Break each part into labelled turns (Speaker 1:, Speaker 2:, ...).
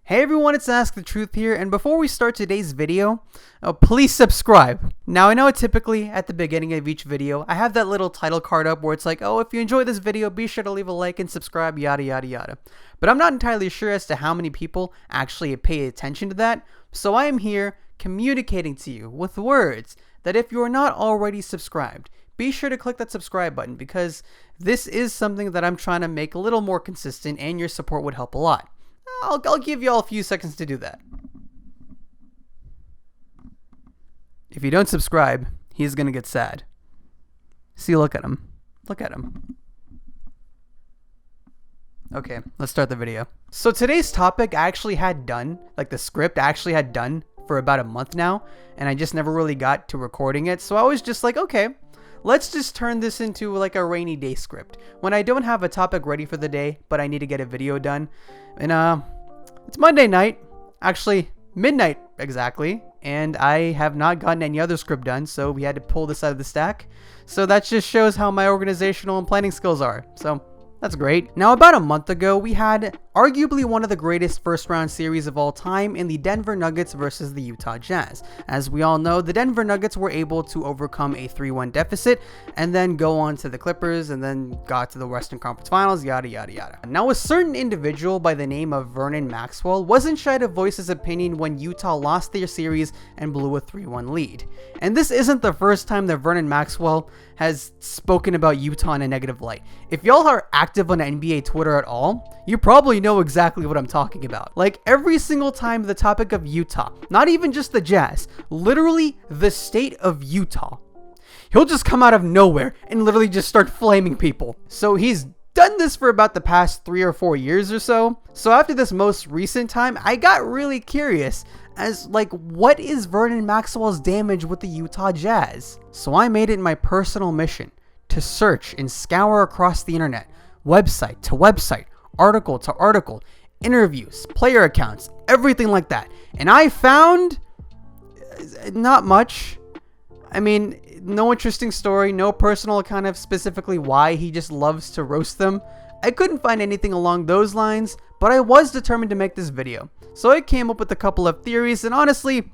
Speaker 1: Hey everyone, it's Ask the Truth here, and before we start today's video, please subscribe. Now I know typically at the beginning of each video, I have that little title card up where it's like, oh, if you enjoyed this video, be sure to leave a like and subscribe, yada yada yada. But I'm not entirely sure as to how many people actually pay attention to that, so I am here communicating to you with words that if you're not already subscribed, be sure to click that subscribe button because this is something that I'm trying to make a little more consistent and your support would help a lot. I'll give you all a few seconds to do that. If you don't subscribe, he's gonna get sad. See, look at him. Look at him. Okay, let's start the video. So today's topic I actually had done, like the script I actually had done for about a month now, and I just never really got to recording it. So I was just like, okay, let's just turn this into like a rainy day script. When I don't have a topic ready for the day, but I need to get a video done. And it's Monday night, actually midnight exactly, and I have not gotten any other script done, so we had to pull this out of the stack. So that just shows how my organizational and planning skills are. So that's great. Now, about a month ago, we had arguably one of the greatest first round series of all time in the Denver Nuggets versus the Utah Jazz. As we all know, the Denver Nuggets were able to overcome a 3-1 deficit and then go on to the Clippers and then got to the Western Conference Finals, yada yada yada. Now, a certain individual by the name of Vernon Maxwell wasn't shy to voice his opinion when Utah lost their series and blew a 3-1 lead. And this isn't the first time that Vernon Maxwell has spoken about Utah in a negative light. If y'all are active on NBA Twitter at all, you probably know exactly what I'm talking about. Like every single time the topic of Utah, not even just the Jazz, literally the state of Utah, he'll just come out of nowhere and literally just start flaming people. So he's done this for about the past 3 or 4 years or so. So after this most recent time, I got really curious as like, what is Vernon Maxwell's damage with the Utah Jazz? So I made it my personal mission to search and scour across the internet, website to website, article to article, interviews, player accounts, everything like that. And I found not much. I mean, no interesting story, no personal account of specifically why he just loves to roast them. I couldn't find anything along those lines, but I was determined to make this video. So I came up with a couple of theories, and honestly,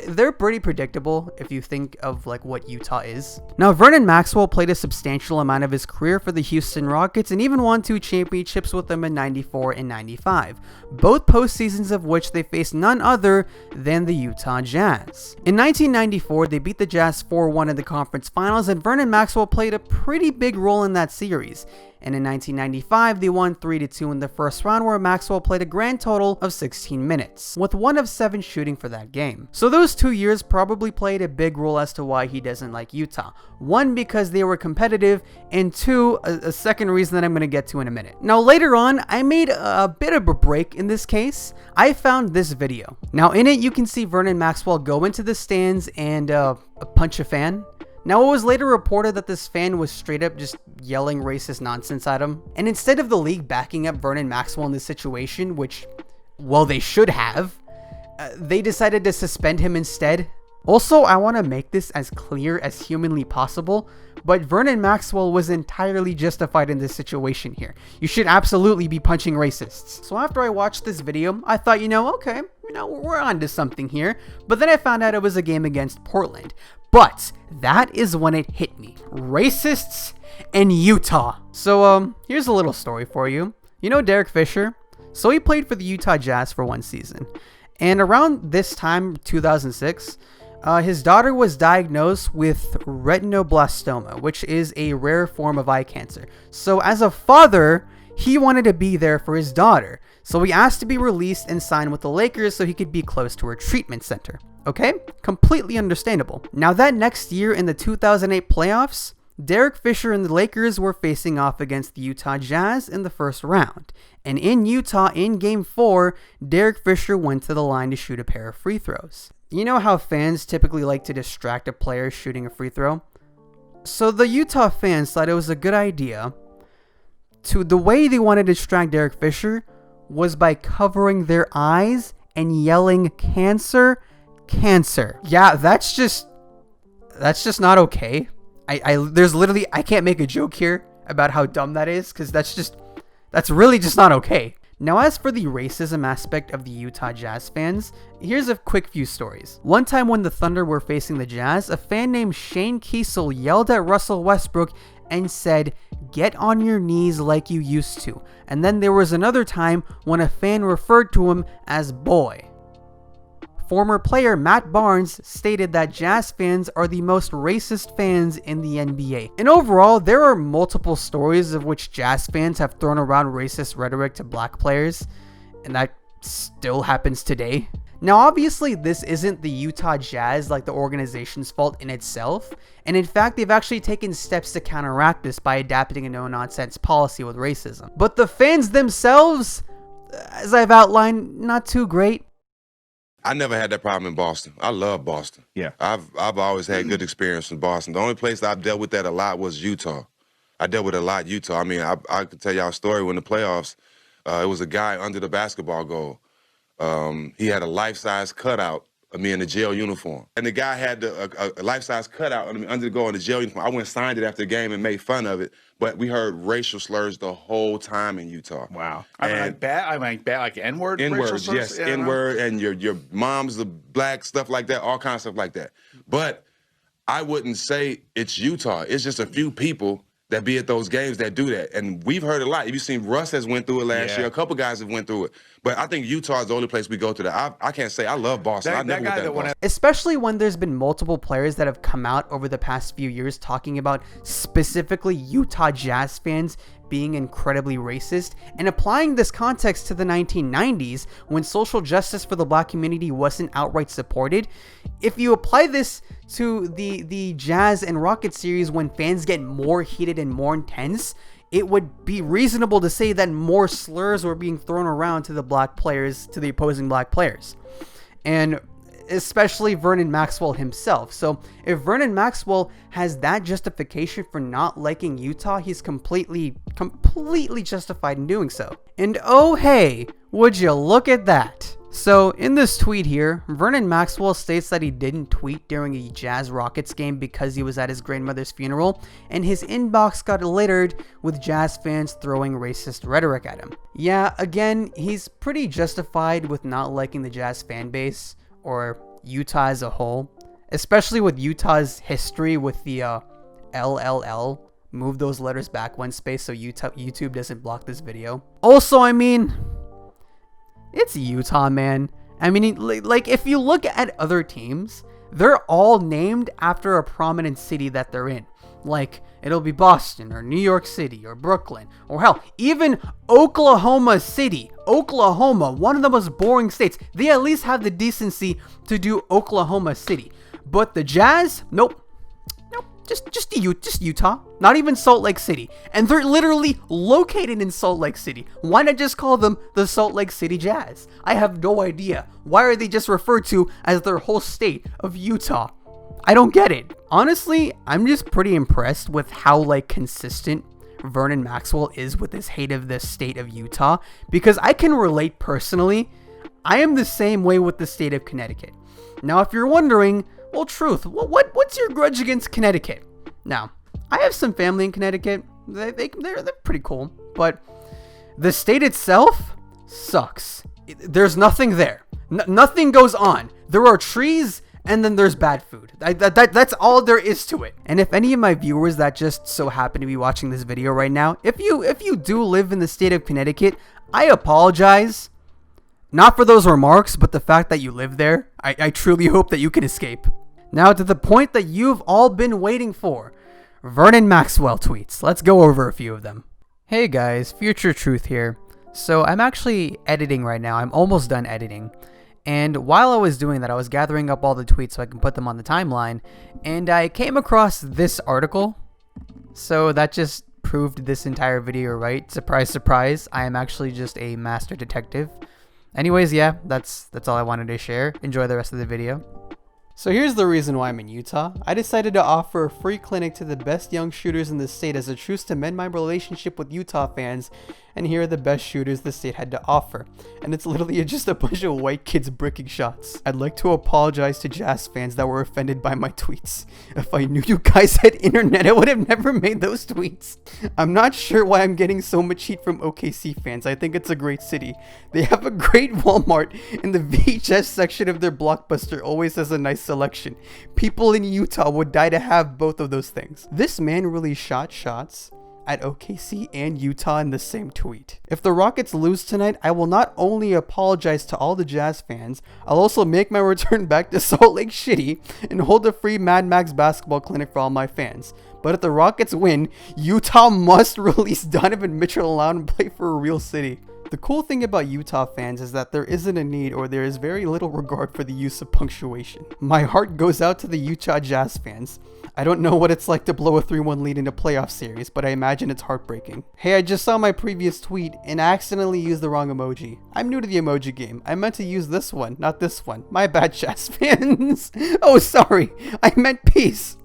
Speaker 1: they're pretty predictable if you think of like what Utah is. Now, Vernon Maxwell played a substantial amount of his career for the Houston Rockets and even won 2 championships with them in 94 and 95, both postseasons of which they faced none other than the Utah Jazz. In 1994, they beat the Jazz 4-1 in the conference finals, and Vernon Maxwell played a pretty big role in that series. And in 1995, they won 3-2 in the first round, where Maxwell played a grand total of 16 minutes, with 1 of 7 shooting for that game. So those 2 years probably played a big role as to why he doesn't like Utah. 1, because they were competitive, and 2, a second reason that I'm going to get to in a minute. Now later on, I made a bit of a break in this case. I found this video. Now in it, you can see Vernon Maxwell go into the stands and punch a fan. Now, it was later reported that this fan was straight up just yelling racist nonsense at him. And instead of the league backing up Vernon Maxwell in this situation, which, well, they should have, they decided to suspend him instead. Also, I want to make this as clear as humanly possible, but Vernon Maxwell was entirely justified in this situation here. You should absolutely be punching racists. So after I watched this video, I thought, okay, we're onto something here. But then I found out it was a game against Portland. But that is when it hit me. Racists and Utah. So here's a little story for you. You know Derek Fisher? So he played for the Utah Jazz for 1 season. And around this time, 2006, his daughter was diagnosed with retinoblastoma, which is a rare form of eye cancer. So as a father, he wanted to be there for his daughter. So he asked to be released and signed with the Lakers so he could be close to her treatment center. Okay? Completely understandable. Now that next year in the 2008 playoffs, Derek Fisher and the Lakers were facing off against the Utah Jazz in the first round. And in Utah, in Game 4, Derek Fisher went to the line to shoot a pair of free throws. You know how fans typically like to distract a player shooting a free throw? So the Utah fans thought it was a good idea the way they wanted to distract Derek Fisher was by covering their eyes and yelling cancer. Yeah, that's just not okay. There's literally, I can't make a joke here about how dumb that is, because that's really just not okay. Now, as for the racism aspect of the Utah Jazz fans, here's a quick few stories. One time when the Thunder were facing the Jazz, a fan named Shane Kiesel yelled at Russell Westbrook and said, "Get on your knees like you used to." And then there was another time when a fan referred to him as boy. Former player Matt Barnes stated that Jazz fans are the most racist fans in the NBA. And overall, there are multiple stories of which Jazz fans have thrown around racist rhetoric to black players, and that still happens today. Now, obviously, this isn't the Utah Jazz, like the organization's fault in itself, and in fact, they've actually taken steps to counteract this by adapting a no-nonsense policy with racism. But the fans themselves, as I've outlined, not too great.
Speaker 2: I never had that problem in Boston. I love Boston.
Speaker 3: Yeah.
Speaker 2: I've always had good experience in Boston. The only place I've dealt with that a lot was Utah. I dealt with a lot Utah. I mean, I could tell y'all a story when the playoffs, it was a guy under the basketball goal. He had a life-size cutout of me in the jail uniform. And the guy had a life-size cutout of me under the goal in the jail uniform. I went and signed it after the game and made fun of it. But we heard racial slurs the whole time in Utah.
Speaker 3: Wow. I mean, like N-word?
Speaker 2: N-words, yes. Yeah, N-word and your mom's the black, stuff like that, all kinds of stuff like that. But I wouldn't say it's Utah. It's just a few people that be at those games that do that. And we've heard a lot. You've seen Russ has went through it last year. A couple guys have went through it. But I think Utah is the only place we go to that. I can't say I love Boston. I never went that Boston.
Speaker 1: Especially when there's been multiple players that have come out over the past few years talking about specifically Utah Jazz fans being incredibly racist, and applying this context to the 1990s when social justice for the black community wasn't outright supported. If you apply this to the Jazz and Rockets series when fans get more heated and more intense, it would be reasonable to say that more slurs were being thrown around to the black players, to the opposing black players. And especially Vernon Maxwell himself. So if Vernon Maxwell has that justification for not liking Utah, he's completely justified in doing so. And oh hey, would you look at that? So in this tweet here, Vernon Maxwell states that he didn't tweet during a Jazz Rockets game because he was at his grandmother's funeral, and his inbox got littered with Jazz fans throwing racist rhetoric at him. Yeah, again, he's pretty justified with not liking the Jazz fan base, or Utah as a whole, especially with Utah's history with the LLL. Move those letters back one space so YouTube doesn't block this video. Also, I mean, it's Utah, man. I mean, like, if you look at other teams, they're all named after a prominent city that they're in. Like, it'll be Boston or New York City or Brooklyn, or hell, even Oklahoma City. Oklahoma, one of the most boring states. They at least have the decency to do Oklahoma City. But the Jazz, nope. Just Utah, not even Salt Lake City. And they're literally located in Salt Lake City. Why not just call them the Salt Lake City Jazz? I have no idea. Why are they just referred to as their whole state of Utah? I don't get it. Honestly, I'm just pretty impressed with how consistent Vernon Maxwell is with his hate of the state of Utah, because I can relate personally. I am the same way with the state of Connecticut. Now, if you're wondering, well, Truth, what's your grudge against Connecticut? Now, I have some family in Connecticut. They're pretty cool, but the state itself sucks. There's nothing there. Nothing goes on. There are trees, and then there's bad food. That's all there is to it. And if any of my viewers that just so happen to be watching this video right now, if you do live in the state of Connecticut, I apologize. Not for those remarks, but the fact that you live there. I truly hope that you can escape. Now to the point that you've all been waiting for. Vernon Maxwell tweets. Let's go over a few of them. Hey guys, Future Truth here. So I'm actually editing right now. I'm almost done editing. And while I was doing that, I was gathering up all the tweets so I can put them on the timeline. And I came across this article. So that just proved this entire video right. Surprise, surprise. I am actually just a master detective. Anyways, yeah, that's all I wanted to share. Enjoy the rest of the video. So here's the reason why I'm in Utah. I decided to offer a free clinic to the best young shooters in the state as a truce to mend my relationship with Utah fans and here are the best shooters the state had to offer. And it's literally just a bunch of white kids bricking shots. I'd like to apologize to Jazz fans that were offended by my tweets. If I knew you guys had internet, I would have never made those tweets. I'm not sure why I'm getting so much heat from OKC fans. I think it's a great city. They have a great Walmart, and the VHS section of their Blockbuster always has a nice selection. People in Utah would die to have both of those things. This man really shot shots at OKC and Utah in the same tweet. If the Rockets lose tonight, I will not only apologize to all the Jazz fans, I'll also make my return back to Salt Lake City and hold a free Mad Max basketball clinic for all my fans. But if the Rockets win, Utah must release Donovan Mitchell alone and play for a real city. The cool thing about Utah fans is that there isn't a need, or there is very little regard for the use of punctuation. My heart goes out to the Utah Jazz fans. I don't know what it's like to blow a 3-1 lead in a playoff series, but I imagine it's heartbreaking. Hey, I just saw my previous tweet and accidentally used the wrong emoji. I'm new to the emoji game. I meant to use this one, not this one. My bad, Jazz fans. Oh, sorry. I meant peace.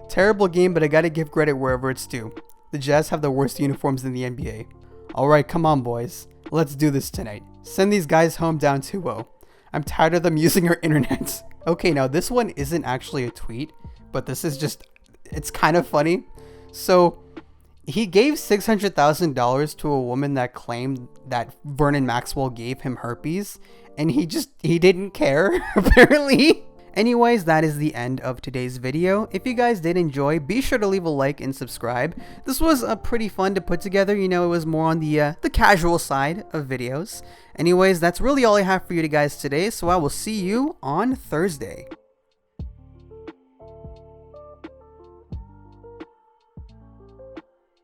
Speaker 1: Terrible game, but I gotta give credit wherever it's due. The Jazz have the worst uniforms in the NBA. Alright, come on boys. Let's do this tonight. Send these guys home down 2-0. I'm tired of them using our internet. Okay, now this one isn't actually a tweet, but this is just, it's kind of funny. So, he gave $600,000 to a woman that claimed that Vernon Maxwell gave him herpes, and he didn't care, apparently. Anyways, that is the end of today's video. If you guys did enjoy, be sure to leave a like and subscribe. This was pretty fun to put together. You know, it was more on the casual side of videos. Anyways, that's really all I have for you guys today, so I will see you on Thursday.